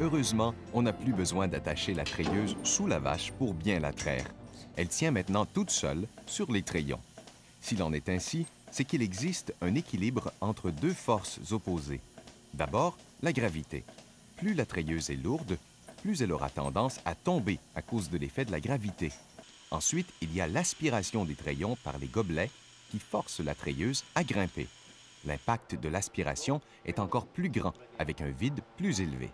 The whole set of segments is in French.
Heureusement, on n'a plus besoin d'attacher la treilleuse sous la vache pour bien la traire. Elle tient maintenant toute seule sur les treillons. S'il en est ainsi, c'est qu'il existe un équilibre entre deux forces opposées. D'abord, la gravité. Plus la treilleuse est lourde, plus elle aura tendance à tomber à cause de l'effet de la gravité. Ensuite, il y a l'aspiration des treillons par les gobelets qui forcent la treilleuse à grimper. L'impact de l'aspiration est encore plus grand avec un vide plus élevé.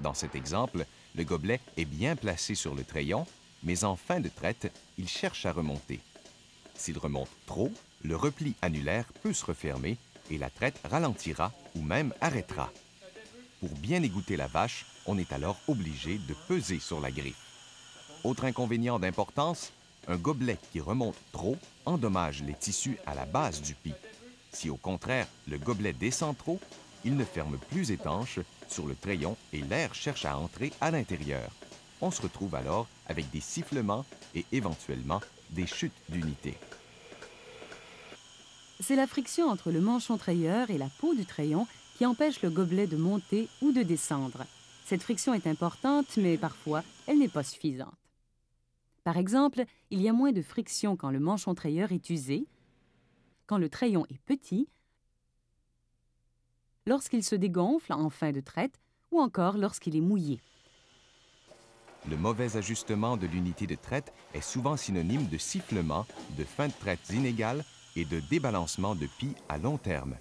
Dans cet exemple, le gobelet est bien placé sur le treillon, mais en fin de traite, il cherche à remonter. S'il remonte trop, le repli annulaire peut se refermer et la traite ralentira ou même arrêtera. Pour bien égoutter la vache, on est alors obligé de peser sur la griffe. Autre inconvénient d'importance, un gobelet qui remonte trop endommage les tissus à la base du pis. Si au contraire, le gobelet descend trop, il ne ferme plus étanche sur le treillon et l'air cherche à entrer à l'intérieur. On se retrouve alors avec des sifflements et éventuellement des chutes d'unité. C'est la friction entre le manchon treilleur et la peau du treillon qui empêche le gobelet de monter ou de descendre. Cette friction est importante, mais parfois, elle n'est pas suffisante. Par exemple, il y a moins de friction quand le manchon treilleur est usé, quand le treillon est petit, lorsqu'il se dégonfle en fin de traite ou encore lorsqu'il est mouillé. Le mauvais ajustement de l'unité de traite est souvent synonyme de sifflement, de fin de traite inégale et de débalancement de pis à long terme.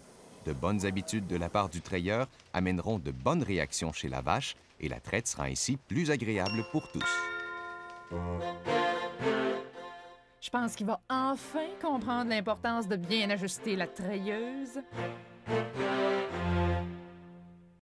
De bonnes habitudes de la part du treilleur amèneront de bonnes réactions chez la vache et la traite sera ainsi plus agréable pour tous. Je pense qu'il va enfin comprendre l'importance de bien ajuster la treilleuse.